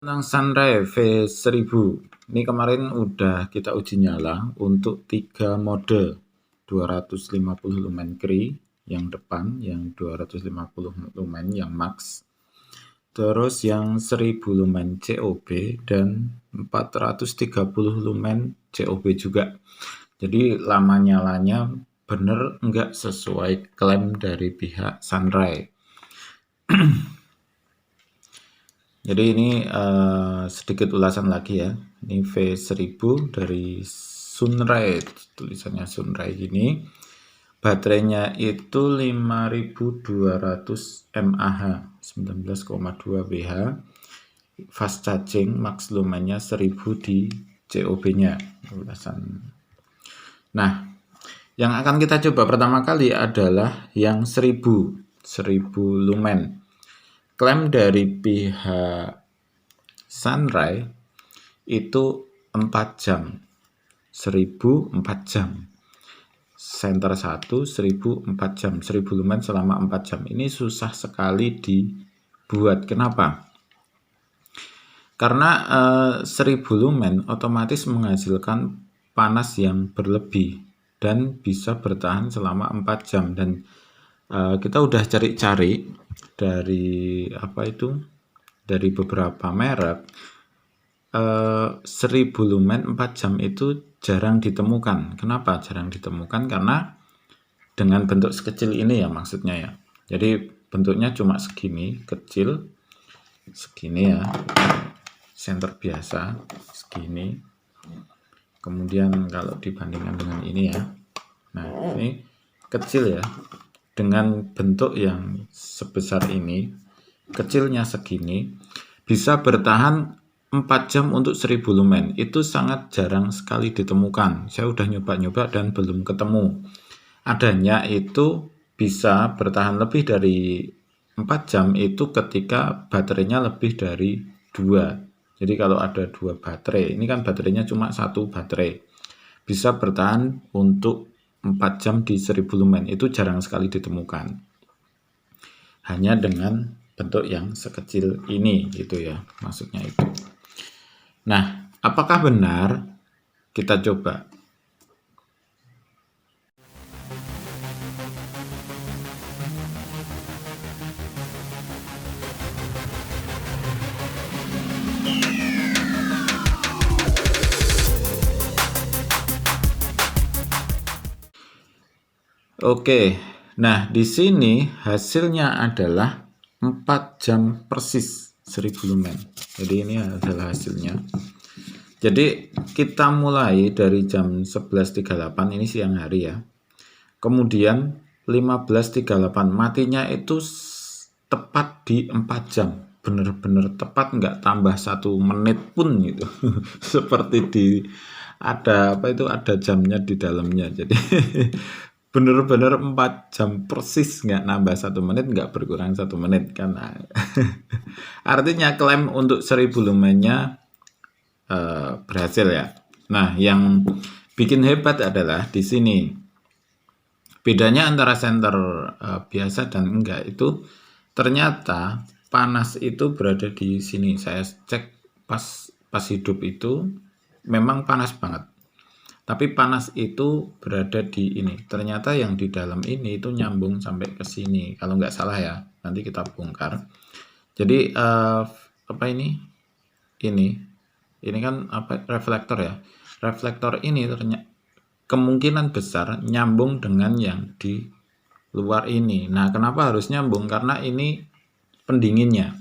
tentang Sunray V1000. Ini kemarin udah kita uji nyala untuk 3 mode 250 lumen Cree yang depan, yang 250 lumen yang max, terus yang 1000 lumen COB dan 430 lumen COB juga. Jadi lama nyalanya bener enggak sesuai klaim dari pihak Sunray. Jadi ini sedikit ulasan lagi ya. Ini V1000 dari Sunray, tulisannya Sunray gini. Baterainya itu 5200 mAh, 19,2 Wh. Fast charging, max lumennya 1000 di COB-nya. Ulasan. Nah, yang akan kita coba pertama kali adalah yang 1000 lumen. Klaim dari pihak Sunray itu 4 jam, 1000 4 jam. Center 1, 1000 4 jam, 1000 lumen selama 4 jam. Ini susah sekali dibuat. Kenapa? Karena 1000 lumen otomatis menghasilkan panas yang berlebih dan bisa bertahan selama 4 jam. Dan kita udah cari-cari dari dari beberapa merek, 1000 lumen 4 jam itu jarang ditemukan. Kenapa jarang ditemukan? Karena dengan bentuk sekecil ini ya, maksudnya ya. Jadi bentuknya cuma segini, kecil, segini ya, senter biasa, segini. Kemudian kalau dibandingkan dengan ini ya, nah ini kecil ya, dengan bentuk yang sebesar ini, kecilnya segini, bisa bertahan 4 jam untuk 1000 lumen. Itu sangat jarang sekali ditemukan. Saya udah nyoba-nyoba dan belum ketemu. Adanya itu bisa bertahan lebih dari 4 jam itu ketika baterainya lebih dari 2. Jadi kalau ada 2 baterai, ini kan baterainya cuma 1 baterai, bisa bertahan untuk 4 jam di 1000 lumen. Itu jarang sekali ditemukan. Hanya dengan bentuk yang sekecil ini gitu ya, maksudnya itu. Nah, apakah benar? Kita coba. Oke, nah di sini hasilnya adalah 4 jam persis 1000 lumen. Jadi ini adalah hasilnya. Jadi kita mulai dari jam 11.38, ini siang hari ya. Kemudian 15.38, matinya itu tepat di 4 jam. Bener-bener tepat, nggak tambah 1 menit pun gitu. Seperti ada jamnya di dalamnya. Jadi bener-bener 4 jam persis, nggak nambah 1 menit, nggak berkurang 1 menit kan. Artinya klaim untuk 1000 lumennya berhasil ya. Nah, yang bikin hebat adalah di sini. Bedanya antara senter biasa dan enggak itu ternyata panas itu berada di sini. Saya cek pas hidup itu memang panas banget. Tapi panas itu berada di ini. Ternyata yang di dalam ini itu nyambung sampai ke sini. Kalau nggak salah ya, nanti kita bongkar. Jadi ini kan reflektor ya. Reflektor ini ternyata kemungkinan besar nyambung dengan yang di luar ini. Nah, kenapa harus nyambung? Karena ini pendinginnya.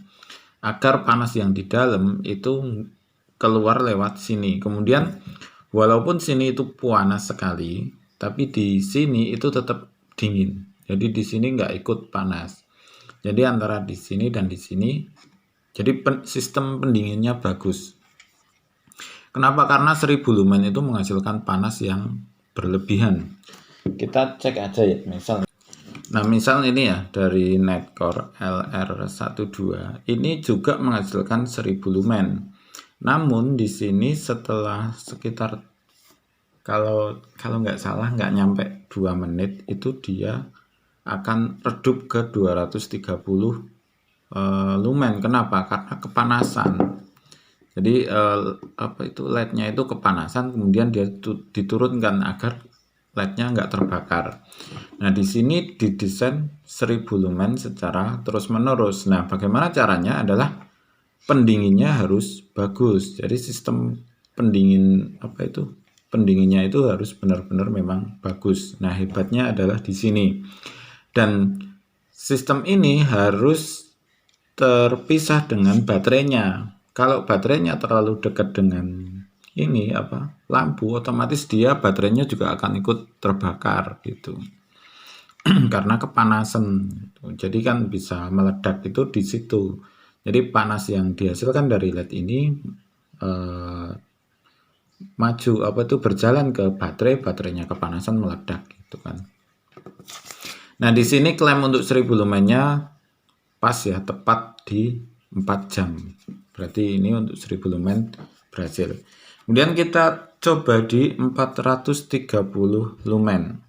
Agar panas yang di dalam itu keluar lewat sini. Kemudian walaupun sini itu panas sekali, tapi di sini itu tetap dingin. Jadi di sini nggak ikut panas. Jadi antara di sini dan di sini, jadi sistem pendinginnya bagus. Kenapa? Karena 1000 lumen itu menghasilkan panas yang berlebihan. Kita cek aja ya, misal. Nah, misal ini ya dari Netcore LR12, ini juga menghasilkan 1000 lumen. Namun di sini setelah sekitar kalau nggak salah nggak nyampe 2 menit itu dia akan redup ke 230 lumen. Kenapa? Karena kepanasan. Jadi LED-nya itu kepanasan, kemudian dia diturunkan agar LED-nya nggak terbakar. Nah, di sini didesain 1000 lumen secara terus-menerus. Nah, bagaimana caranya adalah pendinginnya harus bagus. Jadi sistem pendinginnya itu harus benar-benar memang bagus. Nah, hebatnya adalah di sini. Dan sistem ini harus terpisah dengan baterainya. Kalau baterainya terlalu dekat dengan lampu, otomatis baterainya juga akan ikut terbakar gitu. Karena kepanasan. Jadi kan bisa meledak itu di situ. Jadi panas yang dihasilkan dari LED ini berjalan ke baterainya kepanasan meledak gitu kan. Nah, di sini klaim untuk 1000 lumennya pas ya, tepat di 4 jam. Berarti ini untuk 1000 lumen berhasil. Kemudian kita coba di 430 lumen.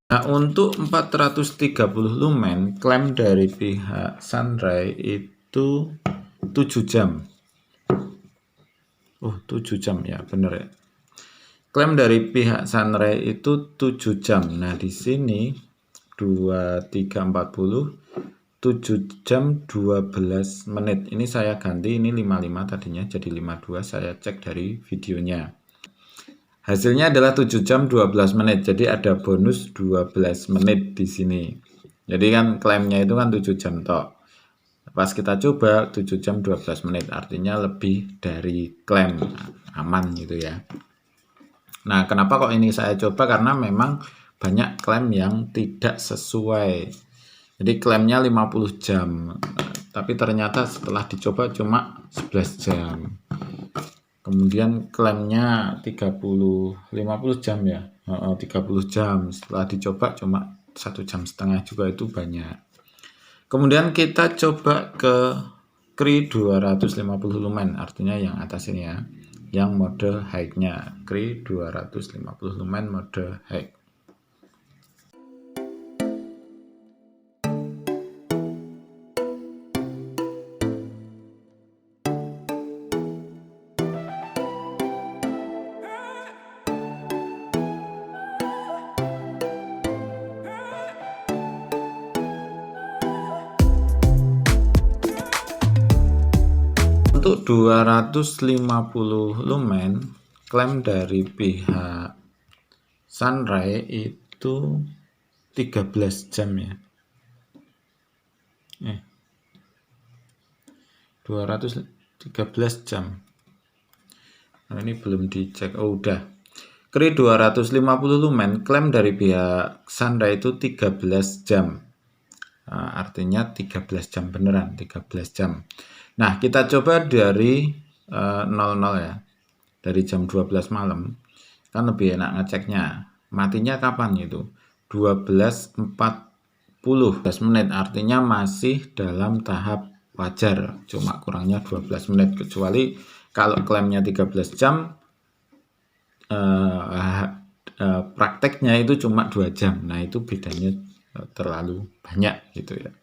Nah, untuk 430 lumen, klaim dari pihak Sunray itu 7 jam. Oh, 7 jam ya, bener ya. Klaim dari pihak Sunray itu 7 jam. Nah, di sini 2340 7 jam 12 menit. Ini saya ganti, ini 55 tadinya jadi 52, saya cek dari videonya. Hasilnya adalah 7 jam 12 menit. Jadi ada bonus 12 menit di sini. Jadi kan klaimnya itu kan 7 jam tok. Pas kita coba 7 jam 12 menit, artinya lebih dari klaim, aman gitu ya. Nah, kenapa kok ini saya coba? Karena memang banyak klaim yang tidak sesuai. Jadi klaimnya 50 jam, tapi ternyata setelah dicoba cuma 11 jam. Kemudian klaimnya 50 jam ya, 30 jam. Setelah dicoba cuma 1,5 jam juga, itu banyak. Kemudian kita coba ke Cree 250 lumen, artinya yang atas ini ya, yang mode high-nya. Cree 250 lumen mode high. Untuk 250 lumen, klaim dari pihak Sunray itu 13 jam ya. 213 jam. Nah, ini belum dicek. Oh, udah. Cree 250 lumen, klaim dari pihak Sunray itu 13 jam. Nah, artinya 13 jam beneran, 13 jam. Nah, kita coba dari 00 ya. Dari jam 12 malam. Kan lebih enak ngeceknya. Matinya kapan itu? 12.40 menit. Artinya masih dalam tahap wajar. Cuma kurangnya 12 menit. Kecuali kalau klaimnya 13 jam, prakteknya itu cuma 2 jam. Nah, itu bedanya terlalu banyak gitu ya.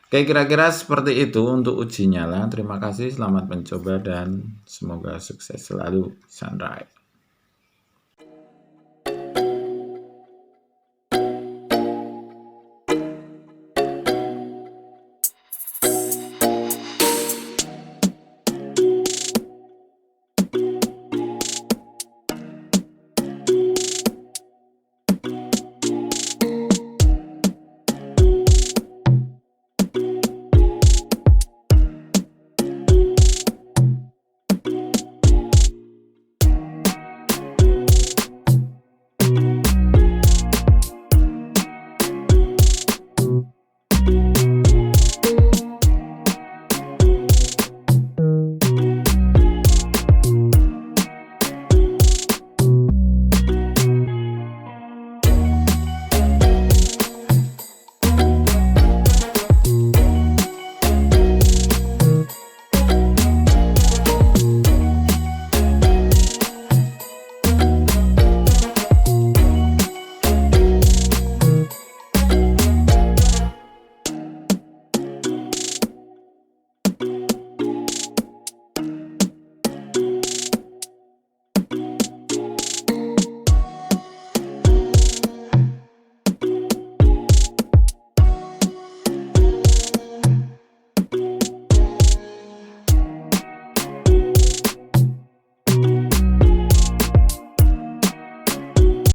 Oke, kira-kira seperti itu untuk uji nyala. Terima kasih, selamat mencoba dan semoga sukses selalu. Sunray.